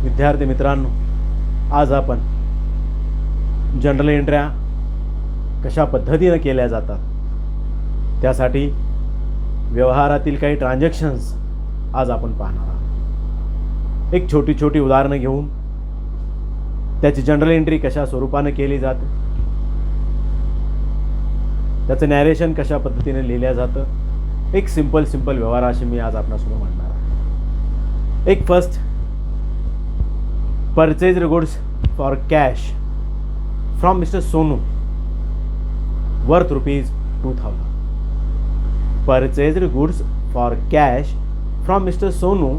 विद्यार्थी मित्रांनो, आज आपण जनरल एंट्र्या कशा पद्धतीनं केल्या जातात त्यासाठी व्यवहारातील काही ट्रान्झॅक्शन्स आज आपण पाहणार आहोत. एक छोटी छोटी उदाहरणं घेऊन त्याची जनरल एंट्री कशा स्वरूपानं केली जाते, त्याचं नॅरेशन कशा पद्धतीने लिहिलं जातं, एक सिंपल व्यवहाराशी मी आज आपणासमोर मांडणार आहे. एक first purchased goods for cash from Mr. Sonu worth rupees 2000. Purchased goods for cash from Mr. Sonu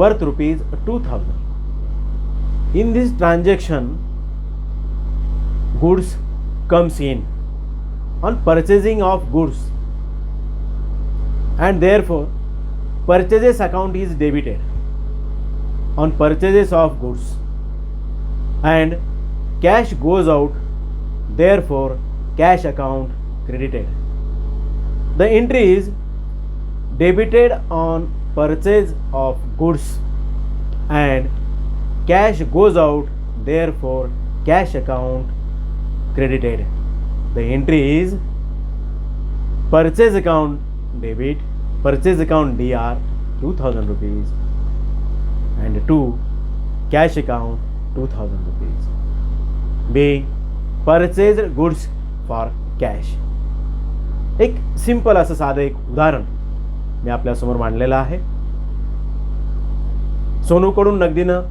worth rupees 2000. In this transaction, goods comes in on purchasing of goods, and therefore purchases account is debited on purchases of goods, and cash goes out, therefore cash account credited. The entry is debited on purchase of goods and cash goes out, therefore cash account credited. The entry is purchase account debit, purchase account DR 2000 rupees, and 2 cash account 2000 rupees, being purchased goods for cash. एक simple असं साधं एक उदाहरण मी आपल्यासमोर मांडलेलं आहे. सोनूकडून नगदीनं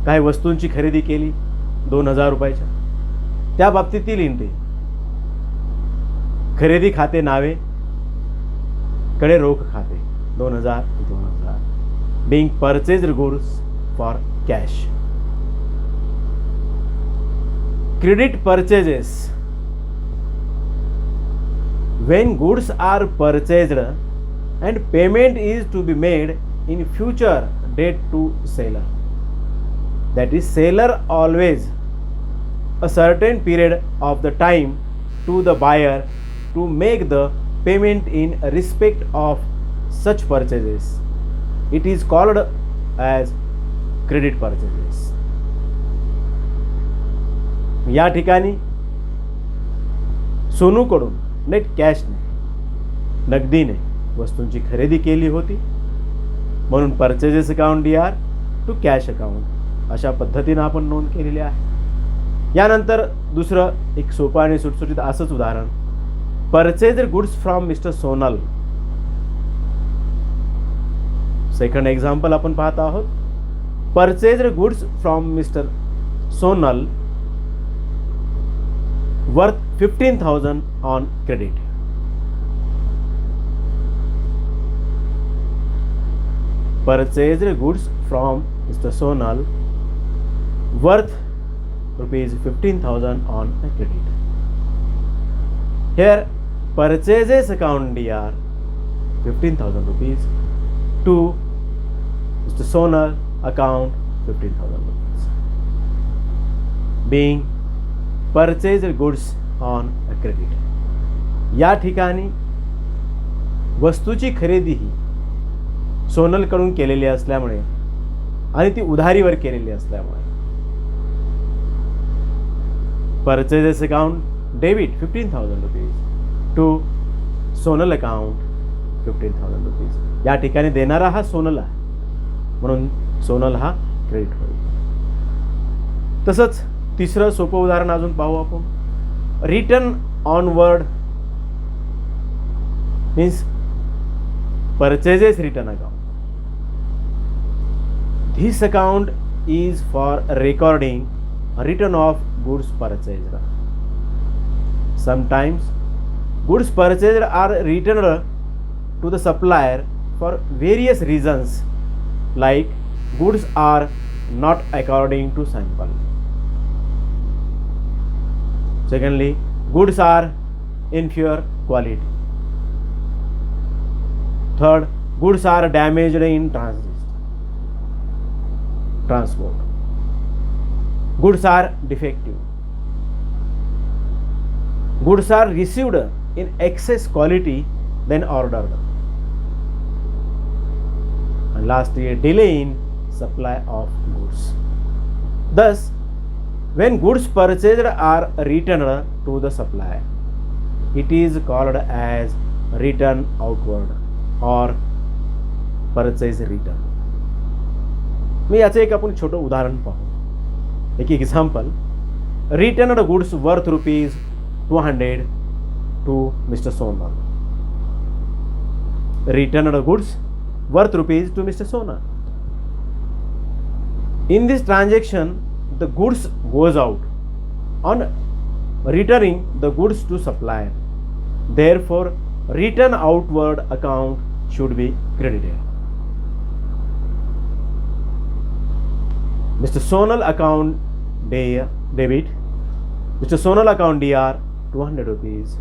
काही वस्तूंची खरेदी केली 2000 रुपयाच्या. त्या बाबतीतील एंट्री खरेदी खाते नावे कडे रोख खाते 2000 being purchased goods for cash. Credit purchases. When goods are purchased and payment is to be made in future date to seller, that is, seller always a certain period of the time to the buyer to make the payment in respect of such purchases. It is called as credit purchases. या ठिकाणी सोनूकडून net कॅशने नगदीने वस्तूंची खरेदी केली होती, म्हणून purchases account DR to cash account अशा पद्धतीनं आपण नोंद केलेली आहे. यानंतर दुसरं एक सोपं आणि सुटसुटीत असंच उदाहरण, purchased goods from mister Sonal. Second example आपण पाहत आहोत. Purchased goods from mister Sonal worth 15,000 on credit. Purchased goods from Mr. Sonal worth rupees 15,000 on credit. Here purchases account DR 15,000 rupees to Mr. Sonal account 15,000 rupees, being purchased goods on credit. या ठिकाणी वस्तूची खरेदी ही सोनलकडून केलेली असल्यामुळे आणि ती उधारीवर केलेली असल्यामुळे purchases account debit 15,000 rupees to Sonal account 15,000 rupees. या ठिकाणी देणारा हा सोनल आहे, म्हणून सोनल हा क्रेडिट होईल. तसंच तिसरं सोपं उदाहरण अजून पाहू आपण. Return onward means purchases return account. This account is for recording return of goods purchased. Sometimes goods purchased are returned to the supplier for various reasons, like goods are not according to sample. Secondly, goods are inferior quality. Third, goods are damaged in transport. Goods are defective. Goods are received in excess quality than ordered. And lastly, delay in supply of goods. Thus, when goods purchased are returned to the supplier, it is called as return outward or purchase return. मी याचं एक आपण छोटं उदाहरण पाहू. एक example. Returned goods worth ₹200 to Mr. Sonal. Returned goods worth rupees to Mr. Sonal. In this transaction, the goods goes out. On returning the goods to supplier, therefore return outward account should be credited. Mr. Sonal account debit. Mr. Sonal account DR 200 rupees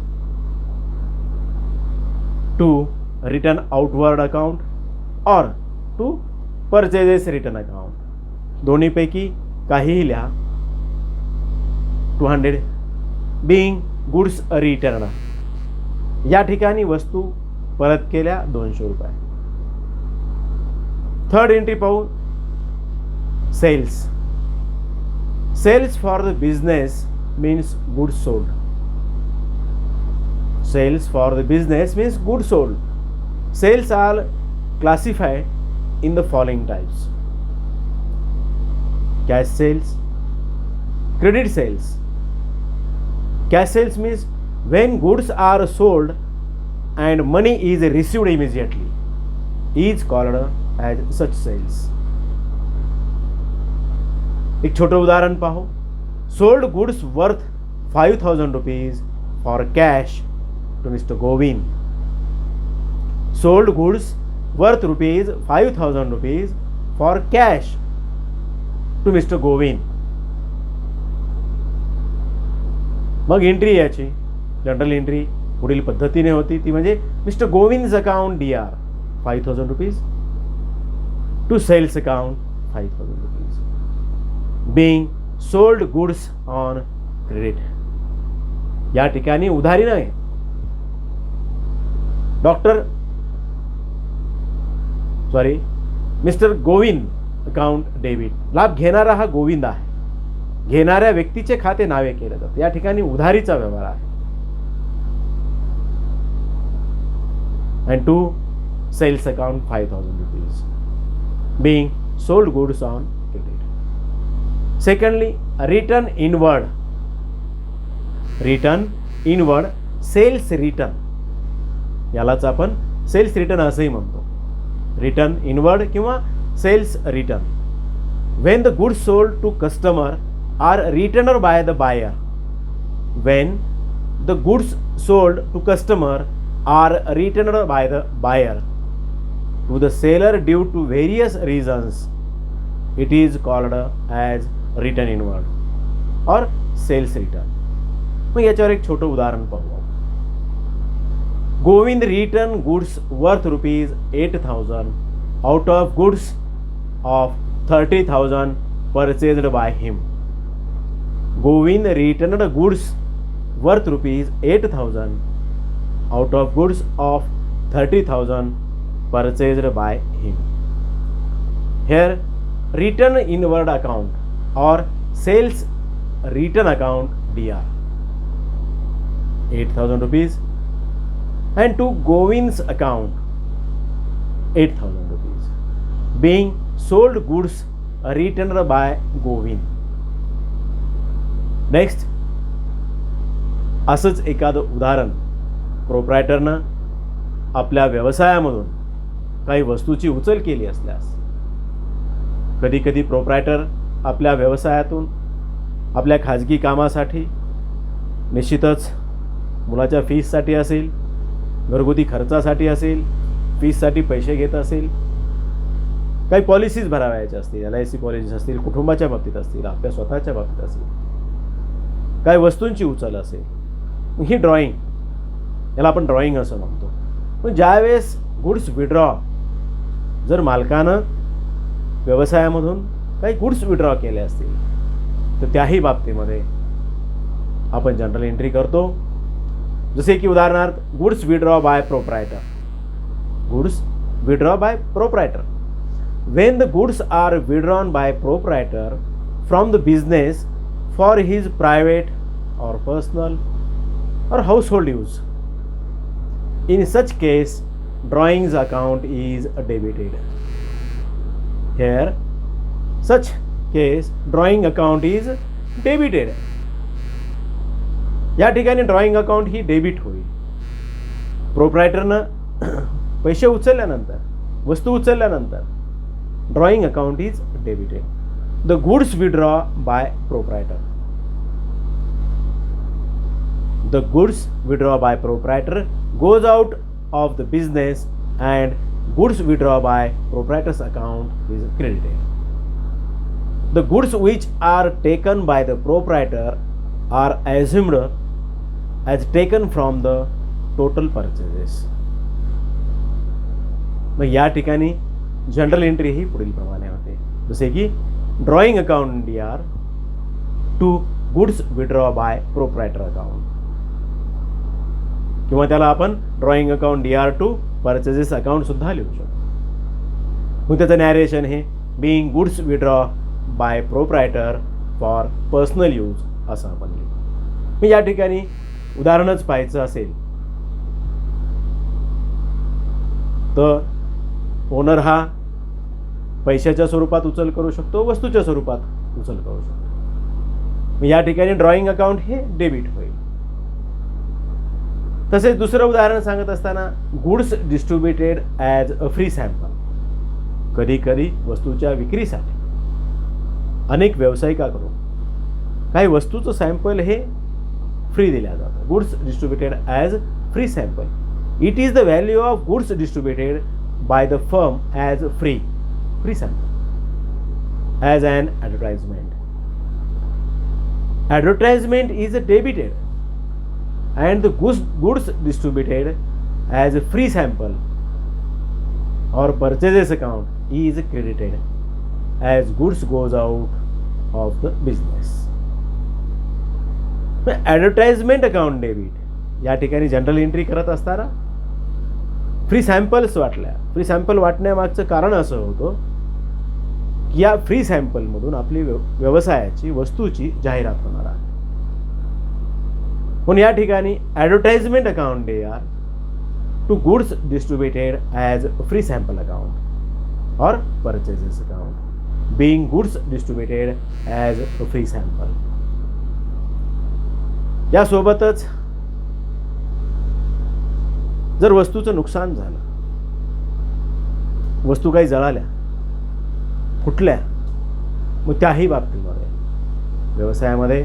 to return outward account or to purchases return account. दोन्हीपैकी काहीही लिहा. 200 being goods returned. या ठिकाणी वस्तू परत केल्या ₹200. Third entry पाहू. Sales. Sales for the business means goods sold. Sales for the business means goods sold. Sales are classified in the following types: cash sales, credit sales. Cash sales means when goods are sold and money is received immediately, is called as such sales. एक छोटं उदाहरण पाहू. Sold goods worth 5,000 rupees for cash to Mr. Govind. Sold goods worth ₹5,000 rupees for cash to Mr. Govind. Mug entry याची general entry पुढील पद्धतीने होती, ती म्हणजे mister गोविंद्स account DR 5,000 rupees to sales account 5,000 rupees. Being sold goods on credit. या ठिकाणी उधारी नाही. Mister Govind account debit. लाभ घेणारा हा गोविंद आहे. घेणाऱ्या व्यक्तीचे खाते नावे केले जाते. या ठिकाणी उधारीचा व्यवहार आहे. and to sales account 5,000 rupees. Being sold goods on credit. Secondly, return inward. Return inward, sales return. यालाच आपण सेल्स रिटर्न असंही म्हणतो. रिटर्न इनवर्ड किंवा sales return. When the goods sold to customer are returned by the buyer. When the goods sold to customer are returned by the buyer to the seller due to various reasons, it is called as return inward or sales return. मग याच्यावर एक छोटं उदाहरण पाहू. Govind return goods worth ₹8,000 out of goods of 30,000 purchased by him. Govind returned goods worth ₹8,000 out of goods of 30,000 purchased by him. Here, return inward account or sales return account DR 8,000 rupees and to Govind's account 8,000 rupees. Being sold goods returned by Govind. Next, असंच एखादं उदाहरण. प्रोप्रायटरनं आपल्या व्यवसायामधून काही वस्तूची उचल केली असल्यास, कधी कधी प्रोप्रायटर आपल्या व्यवसायातून आपल्या खाजगी कामासाठी, निश्चितच मुलाच्या फीससाठी असेल, घरगुती खर्चासाठी असेल, फीससाठी पैसे घेत असेल, काही पॉलिसीज भरावायच्या असतील, LIC पॉलिसीज असतील, कुटुंबाच्या बाबतीत असतील, आपल्या स्वतःच्या बाबतीत असतील, काही वस्तूंची उचल असेल, ही ड्रॉइंग, याला आपण ड्रॉइंग असं म्हणतो. पण ज्यावेळेस गुड्स विड्रॉ, जर मालकानं व्यवसायामधून काही गुड्स विड्रॉ केले असतील तर त्याही बाबतीमध्ये आपण जनरल एंट्री करतो. जसे की उदाहरणार्थ, goods withdraw by proprietor. Goods withdraw by proprietor. when the goods are withdrawn by proprietor from the business for his private or personal or household use. In such case, drawings account is debited. Here, such case drawing account is debited. या ठिकाणी drawing account ही debit होईल. प्रोप्रायटरनं पैसे उचलल्यानंतर, वस्तू उचलल्यानंतर drawing account is debited. The goods withdraw by proprietor. The goods withdrawn by proprietor goes out of the business and goods withdrawn by proprietor's account is credited. The goods which are taken by the proprietor are assumed as taken from the total purchases. मग या ठिकाणी journal entry ही पुढील प्रमाणे होते, जसे की drawing account DR to goods withdraw by proprietor account, किंवा त्याला आपण drawing account DR to purchases account सुद्धा लिहू शकतो. मग त्याचं नॅरेशन हे being goods withdraw by proprietor for personal use असं आपण लिहू. मी या ठिकाणी उदाहरणच पाहायचं असेल तर ओनर हा पैशाच्या स्वरूपात उचल करू शकतो, वस्तूच्या स्वरूपात उचल करू शकतो. या ठिकाणी ड्रॉइंग अकाउंट हे डेबिट होईल. तसेच दुसरं उदाहरण सांगत असताना goods distributed as a free sample. कधी कधी वस्तूच्या विक्रीसाठी अनेक व्यावसायिकाकडून काही वस्तूचं सॅम्पल हे फ्री दिल्या जातं. Goods distributed as free sample. It is the value of goods distributed by the firm as free sample as an advertisement. Advertisement is debited and the goods distributed as a free sample or purchases account is credited as goods goes out of the business. Advertisement account debit या ठिकाणी journal entry करत असताना free samples वाटल्या. Free sample वाटण्यामागचं कारण असं होतं की या फ्री सॅम्पलमधून आपली व्यवसायाची वस्तूची जाहिरात होणार आहे. पण या ठिकाणी advertisement account DR to goods distributed as free sample account or purchases account being goods distributed as free sample. यासोबतच जर वस्तूचं नुकसान झालं, वस्तू काही जळाल्या, फुटल्या, मग त्याही बाबतीमध्ये व्यवसायामध्ये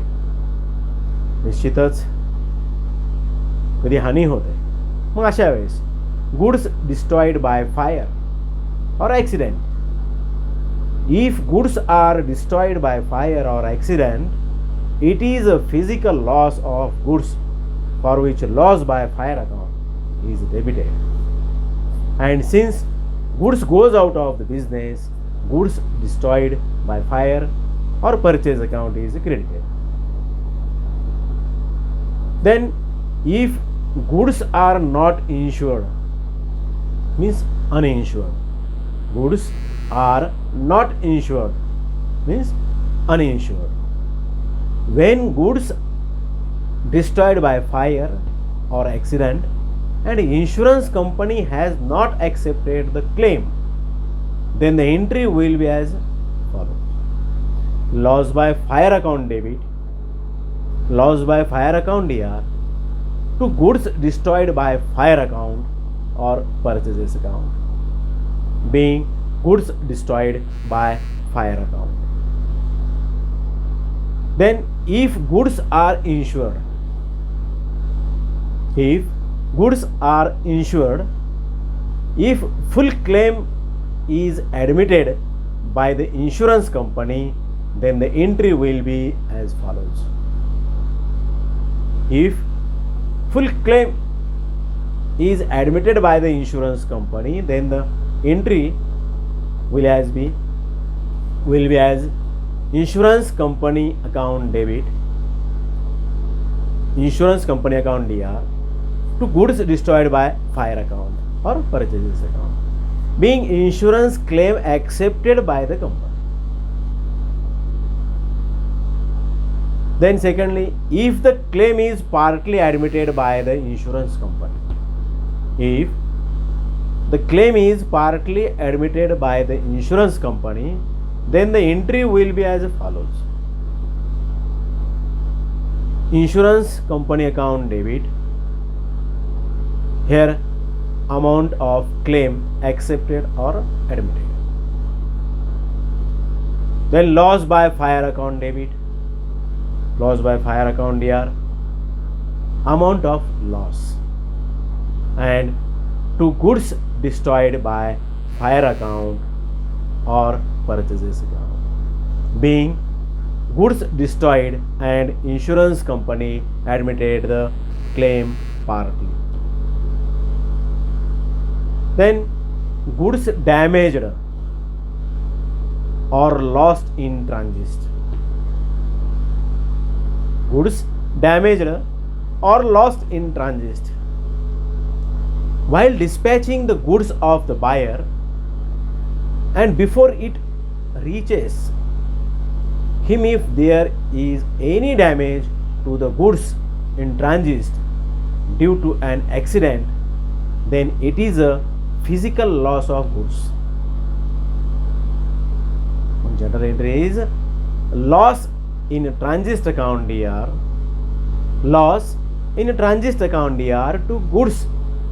निश्चितच कधी हानी होते. मग अशा वेळेस goods destroyed by fire or accident. If goods are destroyed by fire or accident, it is a physical loss of goods for which loss by fire account is debited. And since goods goes out of the business, goods destroyed by fire or purchase account is credited. Then if goods are not insured, means uninsured. Goods are not insured means uninsured. When goods destroyed by fire or accident and insurance company has not accepted the claim, then the entry will be as follows. Loss by fire account debit. Loss by fire account DR to goods destroyed by fire account or purchases account being goods destroyed by fire account. Then if goods are insured, if full claim is admitted by the insurance company, then the entry will be as follows. If full claim is admitted by the insurance company, then the entry will be as insurance company account debit, insurance company account DR to goods destroyed by fire account or purchases account being insurance claim accepted by the company. Then secondly, if the claim is partly admitted by the insurance company. If the claim is partly admitted by the insurance company, then the entry will be as follows. Insurance company account debit. Here amount of claim accepted or admitted. Then loss by fire account debit. Loss by fire account DR, amount of loss, and to goods destroyed by fire account or purchases account, being goods destroyed and insurance company admitted the claim partly. Then goods damaged or lost in transit. Goods damaged or lost in transit. While dispatching the goods of the buyer, and before it reaches him, if there is any damage to the goods in transit due to an accident, then it is a physical loss of goods. General entry is loss in transit account DR, loss in transit account DR to goods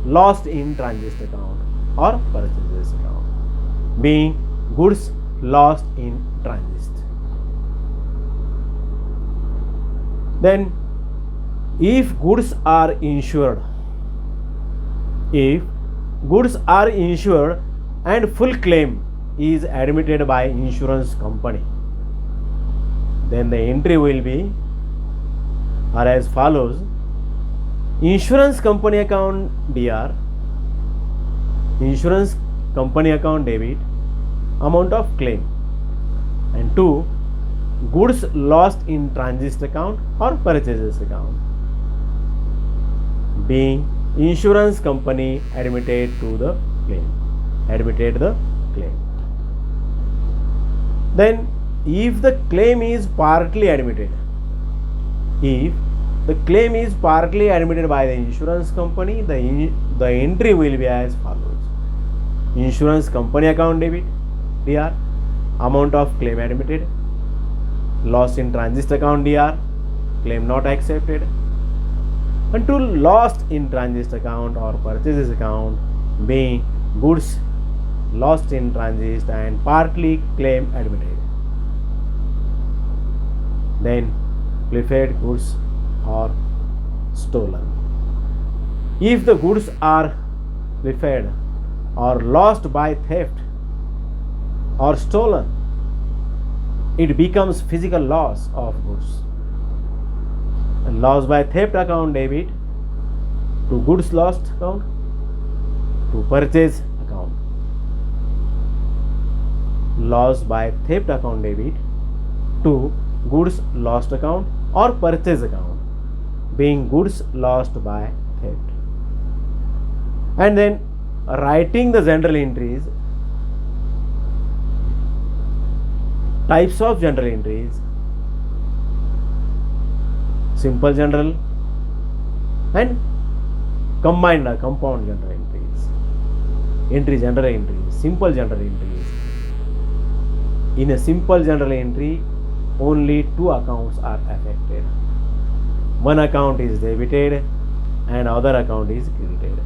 lost in transit account or purchases account, being goods lost in transit. Then if goods are insured, if goods are insured and full claim is admitted by insurance company, then the entry will be are as follows. Insurance company account DR, insurance company account debit, amount of claim, and 2, goods lost in transit account or purchases account, being insurance company admitted to the claim, admitted the claim. Then if the claim is partly admitted, if the claim is partly admitted by the insurance company, the entry will be as follows. Insurance company account debit DR, amount of claim admitted, loss in transit account DR, claim not accepted, and to lost in transit account or purchases account, being goods lost in transit and partly claim admitted. Then pilfered goods or stolen. If the goods are pilfered or lost by theft or stolen, it becomes physical loss of goods. And loss by theft account debit to goods lost account to purchase account. Loss by theft account debit to goods lost account or purchase account, being goods lost by theft. And then writing the general entries. Types of general entries: simple general and compound general entries. General entries, simple general entries. In a simple general entry, only 2 accounts are affected. One account is debited and other account is credited.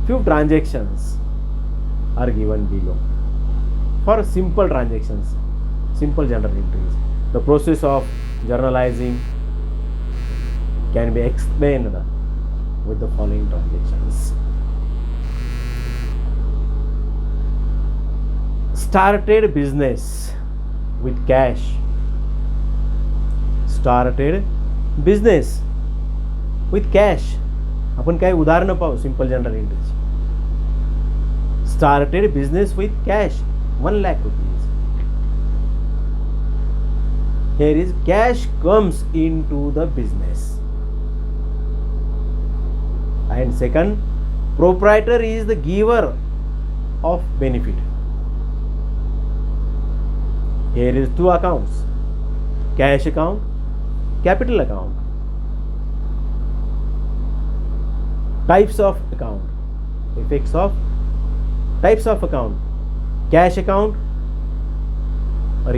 Few transactions are given below. For simple transactions, simple general entries, the process of journalizing can be explained with the following transactions. Started business with cash. Started business with cash. आपण काय उदाहरणं पाहू simple general एंट्रीची. Started business with cash, 1 lakh rupees. Here is cash comes into the business. And second, proprietor is the giver of benefit. Here is two accounts: cash account, capital account. Types of account, effects of types of account: cash account,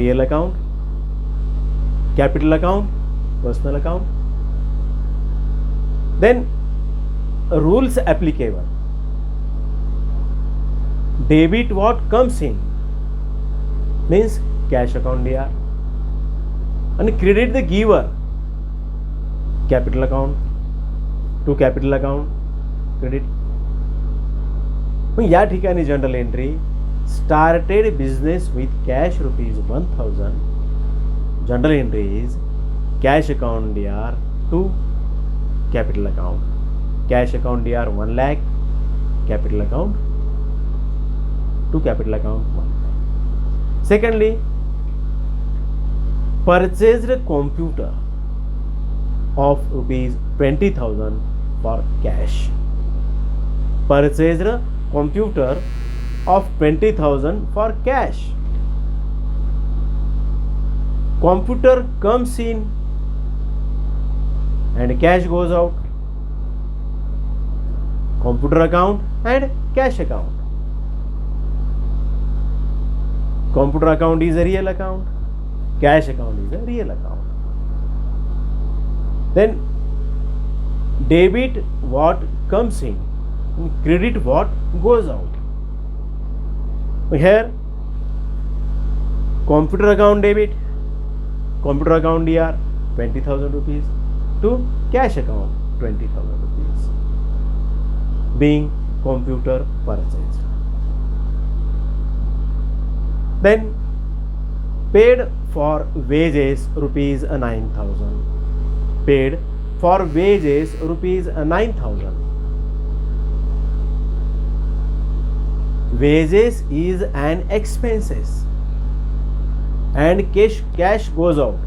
real account, capital account, personal account. Then rules applicable: debit what comes in, means cash account DR, and credit the giver, capital account to capital account credit. मग या ठिकाणी journal entry: started business with cash ₹1000. Journal entry is cash account DR to capital account, cash account DR 1 lakh, capital account to capital account 1 lakh. Secondly, purchased computer of ₹20,000 for cash. Purchased computer of 20,000 for cash. Computer comes in and cash goes out. Computer account and cash account. Computer account is a real account, cash account is a real account. Then debit what comes in, credit what goes out. Here computer account debit, computer account DR 20,000 rupees to cash account 20,000 rupees, being computer purchase. Then paid for wages ₹9,000. Paid for wages ₹9,000. Wages is an expenses and cash goes out.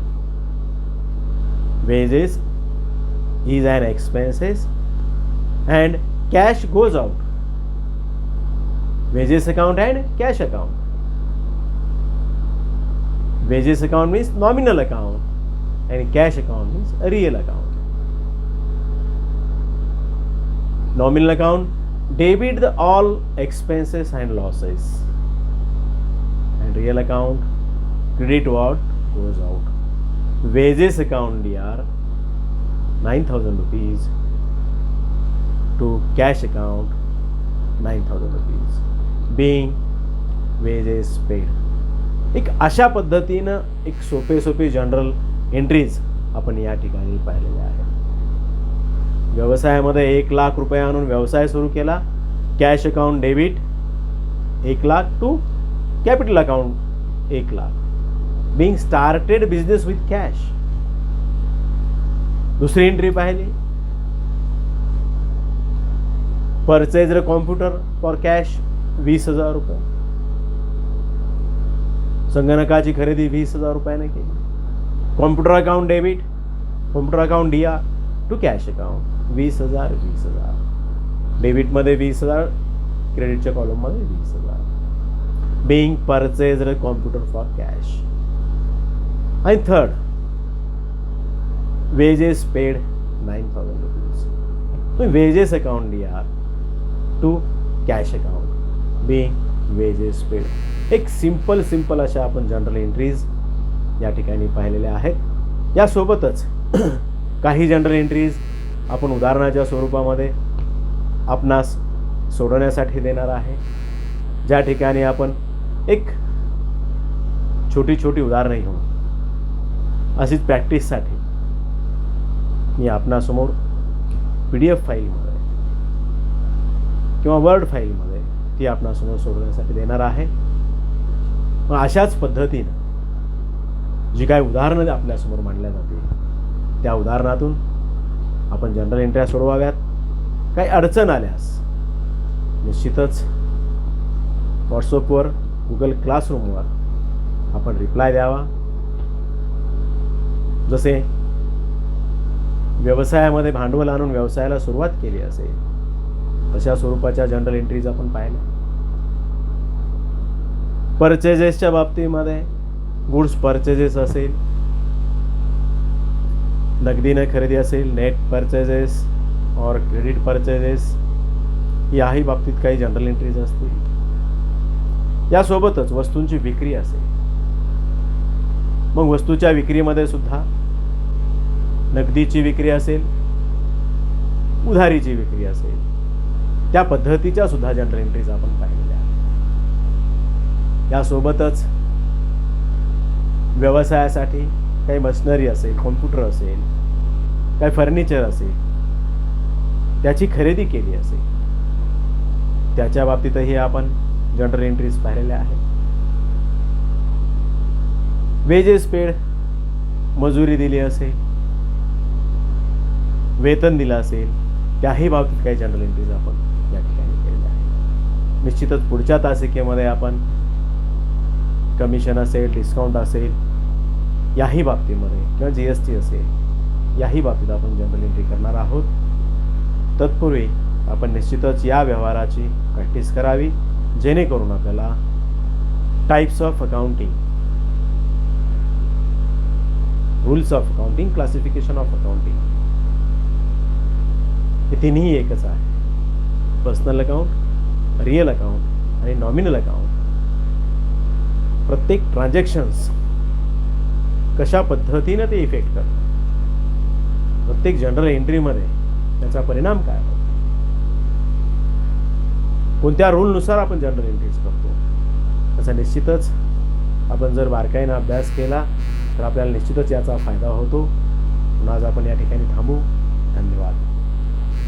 Wages is an expenses and cash goes out. Wages account and cash account. Wages account means nominal account and cash account means a real account. Nominal account debit the all expenses and losses, and real account credit what goes out. Wages account DR 9,000 rupees to cash account 9,000 rupees, being wages paid. एक अशा पद्धतीनं एक सोपे general entries आपण या ठिकाणी पाहिलेल्या आहेत. व्यवसायामध्ये 1 लाख रुपये आणून व्यवसाय सुरू केला. Cash account debit 1 lakh to capital account 1 lakh, being started business with cash. दुसरी एंट्री पाहिली, परचेज्ड कॉम्प्युटर फॉर कॅश 20,000 रुपये. संगणकाची खरेदी 20,000 रुपयाने केली. Computer account debit, computer account DR to cash account 20,000. डेबिटमध्ये 20,000, क्रेडिटच्या कॉलममध्ये 20,000, being purchased computer for cash. आणि third, wages paid 9,000 rupees. So wages account DR to cash account, being wages paid. एक सिंपल अशा आपण जनरल एंट्रीज या ठिकाणी पाहिलेल्या आहेत. यासोबतच काही जनरल एंट्रीज आपण उदाहरणाच्या स्वरूपामध्ये आपणास सोडवण्यासाठी देणार आहे, ज्या ठिकाणी आपण एक छोटी उदाहरणे घेऊन अशीच प्रॅक्टिससाठी मी आपणासमोर PDF फाईलमध्ये किंवा वर्ड फाईलमध्ये ती आपणासमोर सोडवण्यासाठी देणार आहे. मग अशाच पद्धतीनं जी काही उदाहरणं आपल्यासमोर मांडल्या जातील त्या उदाहरणातून आपण जनरल एंट्र्या सोडवाव्यात. काही अडचण आल्यास निश्चितच व्हॉट्सअपवर, गुगल क्लासरूमवर आपण रिप्लाय द्यावा. जसे व्यवसायामध्ये भांडवल आणून व्यवसायाला सुरुवात केली असेल तशा स्वरूपाच्या जनरल एंट्रीज आपण पाहिल्या. परचेजेसच्या बाबतीमध्ये गुड्स परचेजेस असेल, नगदीने खरेदी असेल, नेट परचेजेस और क्रेडिट परचेजेस, याही बाबतीत काही जनरल एंट्रीज असतील. यासोबतच वस्तूंची विक्री असेल, मग वस्तूच्या विक्रीमध्ये सुद्धा नगदीची विक्री असेल, उधारीची विक्री असेल, त्या पद्धतीच्या सुद्धा जनरल एंट्रीज आपण पाहिलेल्या आहेत. यासोबतच व्यवसायासाठी काही मशिनरी असेल, कॉम्प्युटर असेल, काही फर्निचर असेल, त्याची खरेदी केली असेल, त्याच्या बाबतीतही आपण जनरल एंट्रीज पाहिलेल्या आहेत. वेजेस पेड, मजुरी दिली असेल, वेतन दिलं असेल, त्याही बाबतीत काही जनरल एंट्रीज आपण या ठिकाणी केलेल्या आहेत. निश्चितच पुढच्या तासिकेमध्ये आपण कमिशन असेल, डिस्काउंट असेल, याही बाबतीमध्ये किंवा GST असेल, याही बाबतीत आपण जनरल एंट्री करणार आहोत. तत्पूर्वी आपण निश्चितच या व्यवहाराची प्रॅक्टिस करावी, जेणेकरून आपल्याला types of accounting, rules of accounting, classification of accounting, हे तिन्ही एकच आहे. पर्सनल अकाउंट, रिअल अकाउंट आणि नॉमिनल अकाउंट. प्रत्येक ट्रान्झॅक्शन्स कशा पद्धतीनं ते इफेक्ट करतात, प्रत्येक जनरल एंट्रीमध्ये त्याचा परिणाम काय होतो, कोणत्या रूलनुसार आपण जनरल एंट्रीज करतो, त्याचा निश्चितच आपण जर बारकाईनं अभ्यास केला तर आपल्याला निश्चितच याचा फायदा होतो. म्हणून आज आपण या ठिकाणी थांबू. धन्यवाद.